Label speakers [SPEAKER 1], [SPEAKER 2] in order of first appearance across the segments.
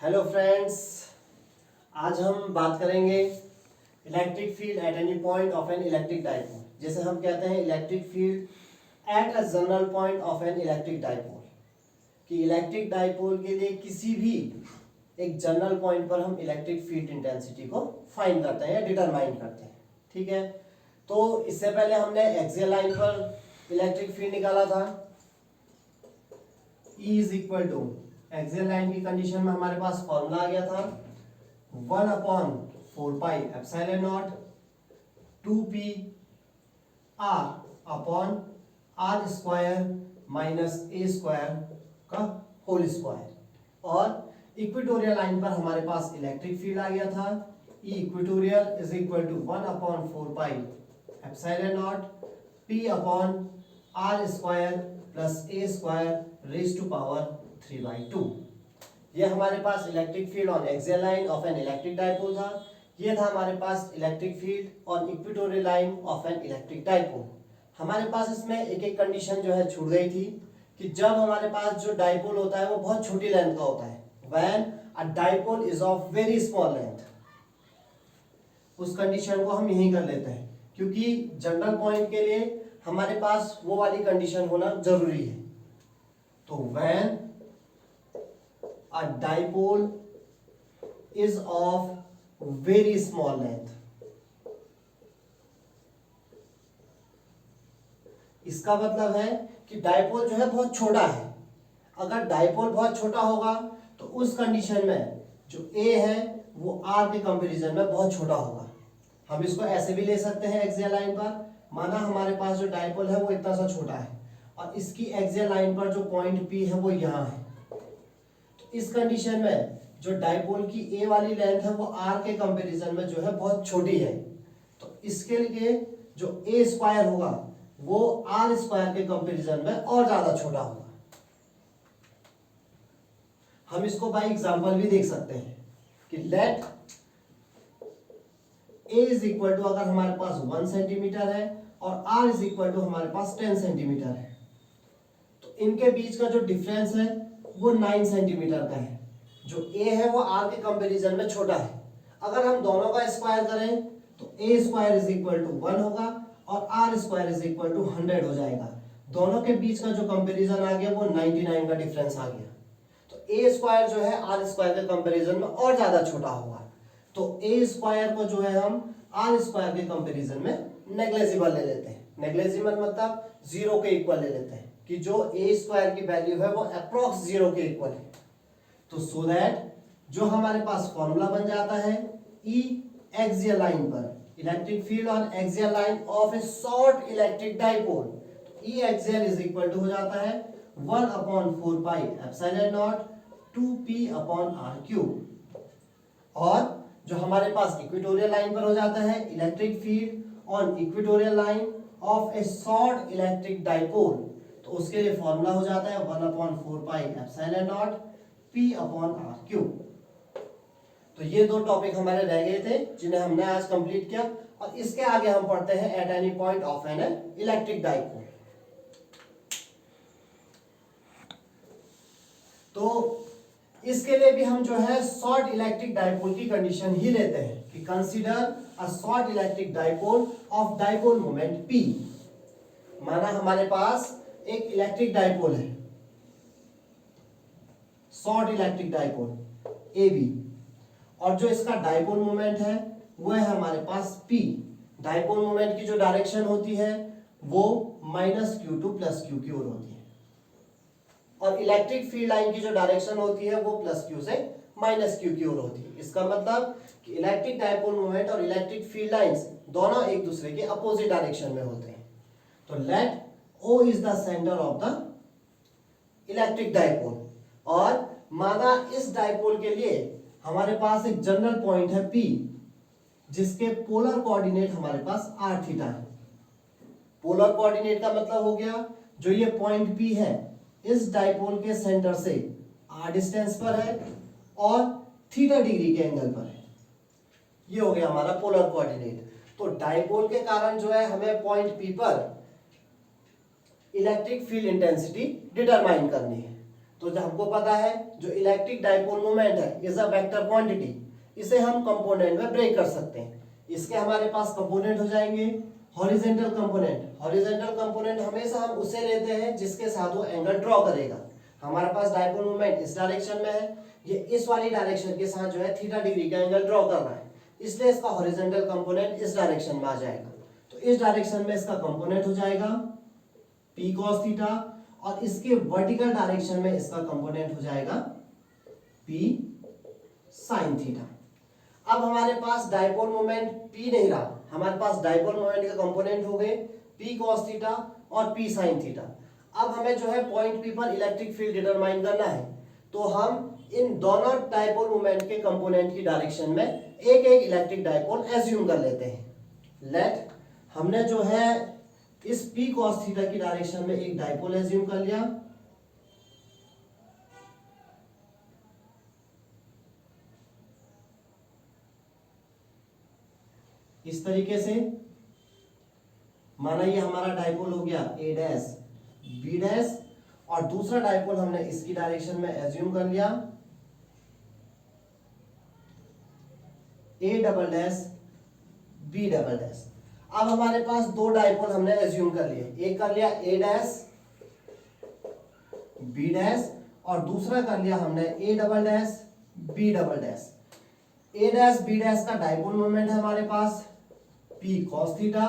[SPEAKER 1] Hello friends, आज हम बात करेंगे electric field at any point of an electric dipole. जैसे हम कहते हैं electric field at a general point of an electric dipole, कि इलेक्ट्रिक डाइपोल के लिए किसी भी एक जनरल पॉइंट पर हम इलेक्ट्रिक फील्ड इंटेंसिटी को फाइंड करते हैं या डिटरमाइन करते हैं। ठीक है, तो इससे पहले हमने एक्सियल लाइन पर इलेक्ट्रिक फील्ड निकाला था। E is equal to axial line की कंडीशन में हमारे पास फॉर्मूला आ गया था 1/4 epsilon naught 2p r upon r square minus a square का होल स्क्वायर। और इक्वेटोरियल लाइन पर हमारे पास इलेक्ट्रिक फील्ड आ गया था E equatorial is equal to 1/4 epsilon naught p upon r square plus a square raise to power 3/2। ये हमारे पास electric field on axial line of an electric dipole था। ये था हमारे पास electric field on equatorial line of an electric dipole. हमारे पास इसमें एक एक कंडीशन जो है छूट गई थी कि जब हमारे पास जो डाइपोल होता है वो बहुत छोटी लेंथ का होता है, when a dipole is of very small length. उस कंडीशन को हम यहीं कर लेते हैं, क्योंकि जनरल पॉइंट के लिए हमारे पास वो वाली कंडीशन होना जरूरी है। तो when a dipole is of very small length, इसका मतलब है कि डाइपोल जो है बहुत छोटा है। अगर डाइपोल बहुत छोटा होगा तो उस कंडीशन में जो ए है वो आर के कंपैरिजन में बहुत छोटा होगा। हम इसको ऐसे भी ले सकते हैं एक्सियल लाइन पर, माना हमारे पास जो डाइपोल है वो इतना सा छोटा है और इसकी एक्सियल लाइन पर जो पॉइंट पी है वो यहाँ है। तो इस कंडीशन में जो डाइपोल की ए वाली लेंथ है वो आर के कंपैरिजन में जो है बहुत छोटी है। तो इसके लिए जो ए स्क्वायर होगा वो आर स्क्वायर के कंपैरिजन में और ज्यादा छोटा होगा। हम इसको बाय एग्जांपल भी देख सकते हैं कि let a is equal to, अगर हमारे पास 1 सेंटीमीटर है और आर इज इक्वल टू हमारे पास 10 सेंटीमीटर है, तो इनके बीच का जो डिफरेंस है वो 9 सेंटीमीटर का है। जो ए है वो आर के कंपैरिजन में छोटा है। अगर हम दोनों का स्क्वायर करें तो a square is equal to 1 होगा और r square is equal to 100 हो जाएगा। दोनों के बीच का जो कंपैरिजन आ गया वो 99 का डिफरेंस आ गया। तो ए स्क्वायर जो है आर स्क्वायर के कंपैरिजन में और ज्यादा छोटा होगा। तो ए स्क्वायर को जो है हम आर स्क्वायर के कंपैरिजन में नेग्लेजिबल ले लेते हैं। नेग्लेजिबल मतलब जीरो के इक्वल ले लेते हैं, कि जो ए स्क्वायर की वैल्यू है वो अप्रॉक्स जीरो के इक्वल है। तो सो दैट जो हमारे पास फॉर्मूला बन जाता है ई एक्सियल लाइन पर electric field on axial line of a short electric dipole, E axial is equal to हो जाता है 1/4 epsilon naught 2p upon r cube. और जो हमारे पास इक्वेटोरियल लाइन पर हो जाता है electric field on equatorial line of a short electric dipole, तो उसके लिए फॉर्मूला हो जाता है 1/4 epsilon naught p upon r cube. तो ये दो टॉपिक हमारे रह गए थे जिन्हें हमने आज कंप्लीट किया, और इसके आगे हम पढ़ते हैं eight any point of an electric dipole. तो इसके लिए भी हम जो है शॉर्ट इलेक्ट्रिक डाइपोल की कंडीशन ही लेते हैं कि consider a short electric dipole of dipole moment p। माना हमारे पास एक इलेक्ट्रिक डाइपोल है, शॉर्ट इलेक्ट्रिक डाइपोल AB, और जो इसका डाइपोल मोमेंट है वो है हमारे पास p। डाइपोल मोमेंट की जो डायरेक्शन होती है वो -q2 + q की ओर होती है, और इलेक्ट्रिक फील्ड लाइन की जो डायरेक्शन होती है वो +q से -q की ओर होती है। इसका मतलब कि इलेक्ट्रिक डाइपोल मोमेंट और इलेक्ट्रिक फील्ड लाइंस दोनों एक दूसरे के अपोजिट डायरेक्शन में होते हैं। तो let O is the centre of the electric dipole, और माना इस डाइपोल के लिए हमारे पास एक जनरल पॉइंट है P, जिसके पोलर कोऑर्डिनेट हमारे पास r थीटा है। पोलर कोऑर्डिनेट का मतलब हो गया जो ये पॉइंट P है इस डाइपोल के सेंटर से r डिस्टेंस पर है और थीटा डिग्री के एंगल पर है। ये हो गया हमारा पोलर कोऑर्डिनेट। तो डाइपोल के कारण जो है हमें पॉइंट P पर इलेक्ट्रिक फील्ड इंटेंसिटी डिटरमाइन करनी है। तो जो हमको पता है जो इलेक्ट्रिक डाइपोल मोमेंट है इज अ वेक्टर क्वांटिटी, इसे हम कंपोनेंट में ब्रेक कर सकते हैं। इसके हमारे पास कंपोनेंट हो जाएंगे हॉरिजॉन्टल कंपोनेंट। हॉरिजॉन्टल कंपोनेंट हमेशा हम उसे लेते हैं जिसके साथ वो एंगल ड्रॉ करेगा। हमारे पास डाइपोल मोमेंट इस डायरेक्शन में है, ये इस वाली डायरेक्शन के साथ जो है थीटा डिग्री का एंगल ड्रॉ कर रहा है, इसलिए इसका हॉरिजॉन्टल कंपोनेंट इस डायरेक्शन में आ जाएगा। तो इस डायरेक्शन में इसका कंपोनेंट हो जाएगा p cos थीटा, और इसके वर्टिकल डायरेक्शन में इसका कंपोनेंट हो जाएगा p sin थीटा। अब हमारे पास डाइपोल मोमेंट p नहीं रहा, हमारे पास डाइपोल मोमेंट का कंपोनेंट हो गए p cos थीटा और p sin थीटा। अब हमें जो है पॉइंट p पर इलेक्ट्रिक फील्ड डिटरमाइन करना है, तो हम इन दोनों डाइपोल मोमेंट के कंपोनेंट की डायरेक्शन में एक एक इलेक्ट्रिक डाइपोल एज्यूम कर लेते हैं। लेट हमने जो है इस p cos थीटा की डायरेक्शन में एक डाइपोल एज्यूम कर लिया, इस तरीके से माना ये हमारा डाइपोल हो गया a डैश b डैश, और दूसरा डाइपोल हमने इसकी डायरेक्शन में एज्यूम कर लिया a double dash b double dash. अब हमारे पास दो डाइपोल हमने एज्यूम कर लिए, एक कर लिया a डैश b डैश और दूसरा कर लिया हमने a double dash b double dash. a dash b dash का डाइपोल मोमेंट है हमारे पास p cos थीटा,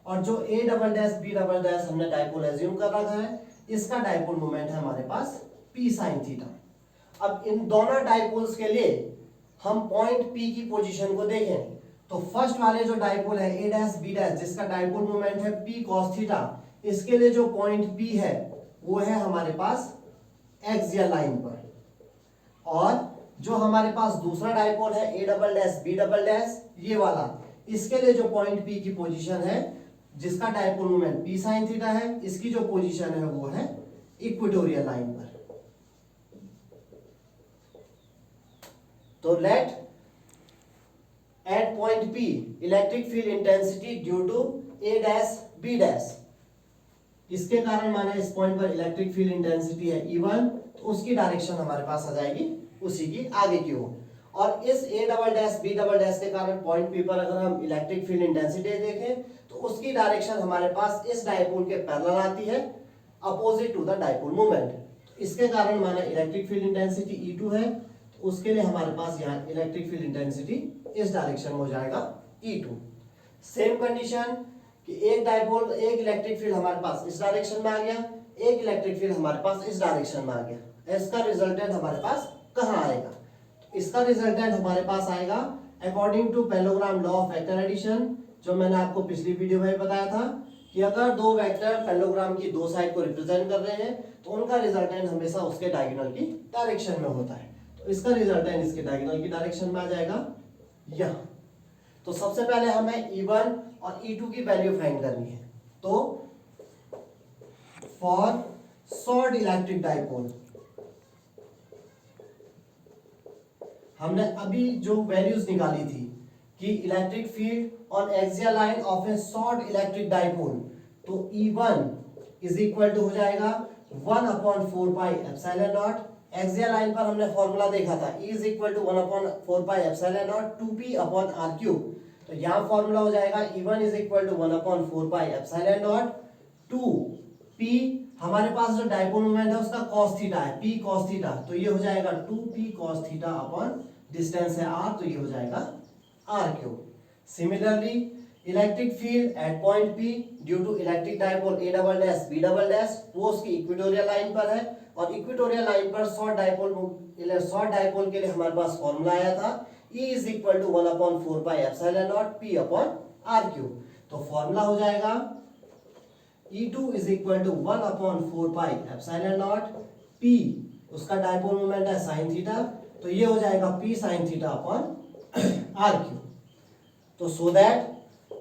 [SPEAKER 1] और जो a double dash b double dash हमने डाइपोल एज्यूम कर रखा है इसका डाइपोल मोमेंट है हमारे पास p sin थीटा। अब इन दोनों डाइपोल्स के लिए हम पॉइंट p की पोजीशन को देखें, तो फर्स्ट वाले जो डाइपोल है a डैश b डैश जिसका डाइपोल मोमेंट है p cos थीटा, इसके लिए जो पॉइंट p है वो है हमारे पास एक्सियल लाइन पर, और जो हमारे पास दूसरा डाइपोल है a double dash b double dash ये वाला, इसके लिए जो पॉइंट p की पोजीशन है जिसका dipole moment p sin theta है, इसकी जो पोजीशन है वो है इक्वेटोरियल लाइन पर। तो let at point p electric field intensity due to a dash b dash, इसके कारण माना इस पॉइंट पर इलेक्ट्रिक फील्ड इंटेंसिटी है E1, तो उसकी डायरेक्शन हमारे पास आ जाएगी उसी की आगे की ओर। और इस a double dash b double dash के कारण पॉइंट p पर अगर हम इलेक्ट्रिक फील्ड इंटेंसिटी देखें तो उसकी डायरेक्शन हमारे पास इस डाइपोल के पैरेलल आती है, opposite to the dipole moment. इसके कारण माना इलेक्ट्रिक फील्ड इंटेंसिटी E2 है, तो उसके लिए हमारे पास यहाँ इलेक्ट्रिक फील्ड इंटेंसिटी इस डायरेक्शन में हो जाएगा E2। सेम कंडीशन कि एक डाइपोल एक इलेक्ट्रिक फील्ड हमारे पास इस डायरेक्शन में आ गया, एक इलेक्ट्रिक फील्ड हमारे पास इस डायरेक्शन में आ गया, इसका रिजल्टेंट हमारे पास कहाँ आएगा? इसका रिजल्टेंट हमारे पास आएगा according to parallelogram law of vector addition, जो मैंने आपको पिछली वीडियो में बताया था कि अगर दो वेक्टर पैरेललोग्राम की दो साइड को रिप्रेजेंट कर रहे हैं तो उनका रिजल्टेंट हमेशा उसके डायगोनल की डायरेक्शन में होता है। तो इसका रिजल्टेंट इसके डायगोनल की डायरेक्शन में आ जाएगा यहाँ। तो सबसे पहले हमें E1 और E2 की वैल्यू फाइंड करनी है। तो फॉर शॉर्ट इलेक्ट्रिक डाइपोल हमने अभी जो वैल्यूज निकाली थी कि electric field on axial line of a short electric dipole, तो E1 इज इक्वल टू हो जाएगा 1/4 pi epsilon naught. Axial line पर हमने फॉर्मूला देखा था E is equal to 1/4 pi epsilon naught 2p upon r cube. तो यहाँ formula हो जाएगा E1 is equal to 1/4 pi epsilon naught 2p, हमारे पास जो डाइपोल मोमेंट है उसका cos थीटा है p cos थीटा, तो ये हो जाएगा 2p cos theta upon distance है r, तो ये हो जाएगा r cube. Similarly electric field at point p due to electric dipole a double dash b double dash वो उसकी इक्वेटोरियल लाइन पर है, और इक्वेटोरियल लाइन पर शॉर्ट डाइपोल के लिए हमारे पास फॉर्मूला आया था E is equal to 1/4 pi epsilon naught p upon r cube. तो फॉर्मूला हो जाएगा E2 is equal to 1/4 pi epsilon naught p, उसका डाइपोल मोमेंट है sin थीटा, तो ये हो जाएगा p sin theta upon r cube. तो सो दैट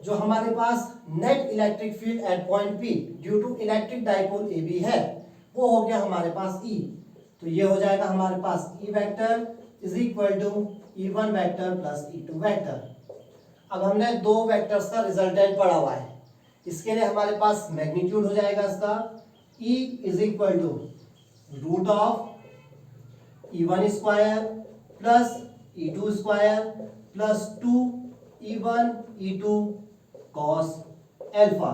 [SPEAKER 1] जो हमारे पास net electric field at point P due to electric dipole AB है वो हो गया हमारे पास E, तो ये हो जाएगा हमारे पास E vector is equal to E1 vector plus E2 vector. अब हमने दो वेक्टर्स का रिजल्टेंट पढ़ा हुआ है, इसके लिए हमारे पास मैग्नीट्यूड हो जाएगा इसका E is equal to root of E1 square plus E2 square plus 2E1 E2 cos alpha.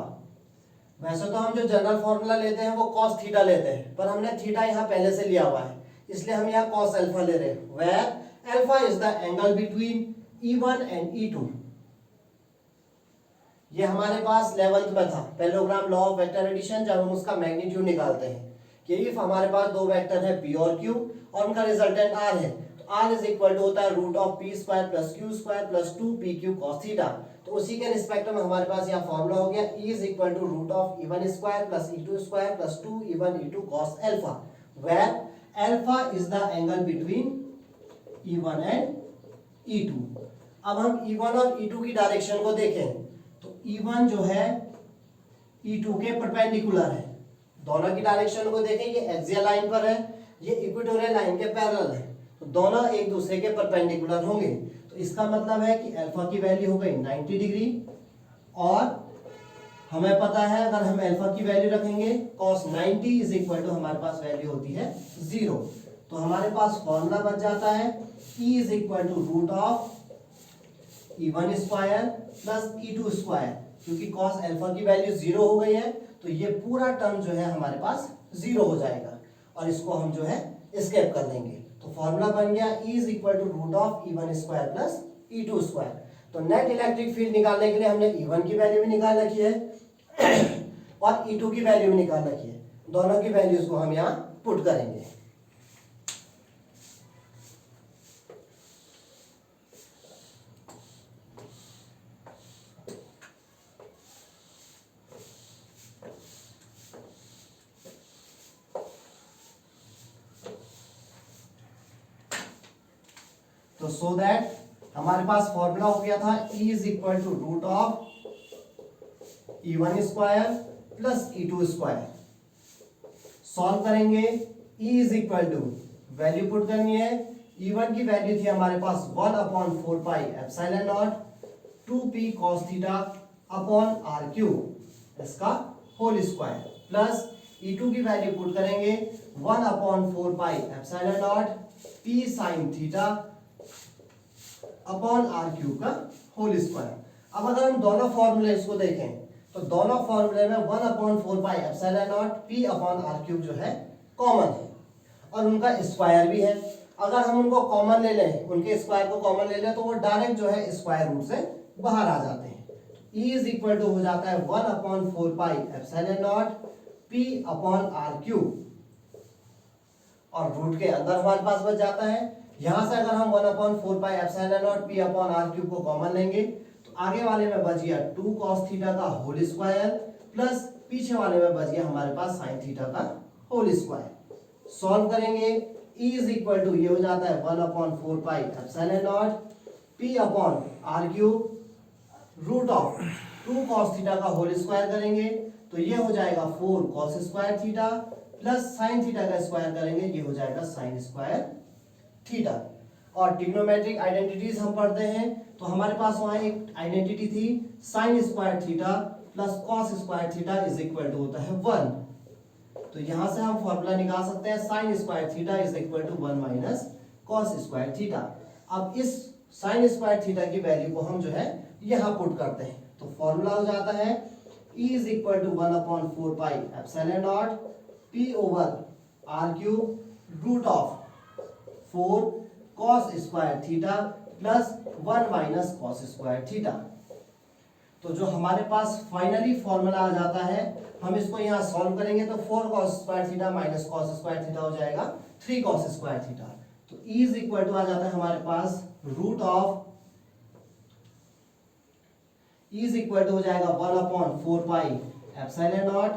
[SPEAKER 1] वैसे तो हम जो जनरल फॉर्मूला लेते हैं वो कॉस थीटा लेते हैं, पर हमने थीटा यहाँ पहले से लिया हुआ है, इसलिए हम यहाँ कॉस एल्फा ले रहे हैं। Where alpha is the angle between E1 and E2। ये हमारे पास 11th में था, parallelogram law of vector addition, जब हम उसका मैग्नीट्यूड निकालते हैं कि इफ हमारे पास दो वेक्टर है P और Q और उनका रिजल्टेंट R है, तो R इज इक्वल टू होता है root of P square plus Q square plus 2PQ cos theta. तो उसी के रिस्पेक्ट में हमारे पास यहाँ फॉर्मूला हो गया E is equal to root of E1 square plus E2 square plus 2E1 E2 cos alpha, where alpha is the angle between E1 and E2। अब हम E1 और E2 की डायरेक्शन को देखें तो E1 जो है E2 के परपेंडिकुलर है। दोनों की डायरेक्शन को देखें, ये एक्सियल लाइन पर है, ये इक्वेटोरियल लाइन के पैरेलल है, तो दोनों एक दूसरे के परपेंडिकुलर होंगे। तो इसका मतलब है कि अल्फा की वैल्यू हो गई 90 डिग्री, और हमें पता है अगर हम अल्फा की वैल्यू रखेंगे cos 90 इज इक्वल टू हमारे पास वैल्यू होती है 0। तो हमारे पास फॉर्मूला बन जाता है E is equal to root of E1 square plus E2 square, क्योंकि cos अल्फा की वैल्यू 0 हो गई है तो ये पूरा टर्म जो है हमारे पास 0 हो जाएगा, और इसको हम जो है एस्केप कर देंगे। तो फॉर्मूला बन गया E is equal to root of E1 square plus E2 square. तो नेट इलेक्ट्रिक फील्ड निकालने के लिए हमने E1 की वैल्यू भी निकाल रखी है और E2 की वैल्यू भी निकाल रखी है, दोनों की वैल्यूज को हम यहाँ पुट करेंगे। तो सो दैट हमारे पास फॉर्मूला हो गया था E is equal to root of E1 square plus E2 square. Solve करेंगे, E is equal to value put करनी है। E1 की वैल्यू थी हमारे पास 1/4 pi epsilon naught 2p cos theta upon r cube इसका होल स्क्वायर, प्लस E2 की value put करेंगे 1/4 pi epsilon naught p sin theta upon r cube का होल स्क्वायर। अब अगर हम दोनों फॉर्मूले इसको देखें तो दोनों फॉर्मूले में 1/4 pi epsilon naught p upon r cube जो है कॉमन है, और उनका स्क्वायर भी है। अगर हम उनको कॉमन ले लें, उनके स्क्वायर को कॉमन ले लें, तो वो डायरेक्ट जो है स्क्वायर रूट से बाहर आ जाते हैं। E इज इक्वल टू हो जाता है 1/4 pi epsilon naught p upon r cube, और रूट के अंदर हमारे पास बच जाता है। यहां से अगर हम 1/4 pi epsilon naught p upon r cube को कॉमन लेंगे तो आगे वाले में बच गया 2 cos थीटा का होल स्क्वायर, प्लस पीछे वाले में बच गया हमारे पास sin थीटा का होल स्क्वायर। सॉल्व करेंगे, E इज इक्वल टू ये हो जाता है 1/4 pi epsilon naught p upon r cube root of 2 cos theta का होल स्क्वायर करेंगे तो ये हो जाएगा 4 cos square theta, plus sin theta का स्क्वायर करेंगे ये हो जाएगा sin स्क्वायर थीटा। और ट्रिग्नोमेट्रिक आइडेंटिटीज हम पढ़ते हैं, तो हमारे पास वहां एक आइडेंटिटी थी sin square theta plus cos square theta is equal to होता है 1। तो यहां से हम फॉर्मूला निकाल सकते हैं sin square theta is equal to 1 minus cos square theta. अब इस sin स्क्वायर थीटा की वैल्यू को हम जो है यहां पुट करते हैं, तो फॉर्मूला हो जाता है E is equal to 1/4 pi epsilon naught p over r cube root of 4 cos square theta plus 1 minus cos square theta. तो जो हमारे पास फाइनली फॉर्मूला आ जाता है, हम इसको यहाँ सॉल्व करेंगे तो 4 cos square theta minus cos square theta हो जाएगा 3 cos स्क्वायर थीटा। तो E इज इक्वल टू आ जाता है हमारे पास root of E is equal to हो जाएगा 1/4 pi epsilon naught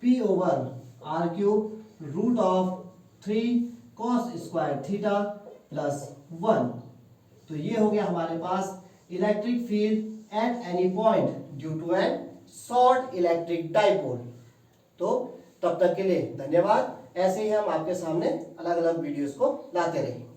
[SPEAKER 1] p over r cube root of 3 cos square theta plus 1। तो ये हो गया हमारे पास electric field at any point due to an short electric dipole. तो तब तक के लिए धन्यवाद। ऐसे ही हम आपके सामने अलग अलग वीडियोस को लाते रहेंगे।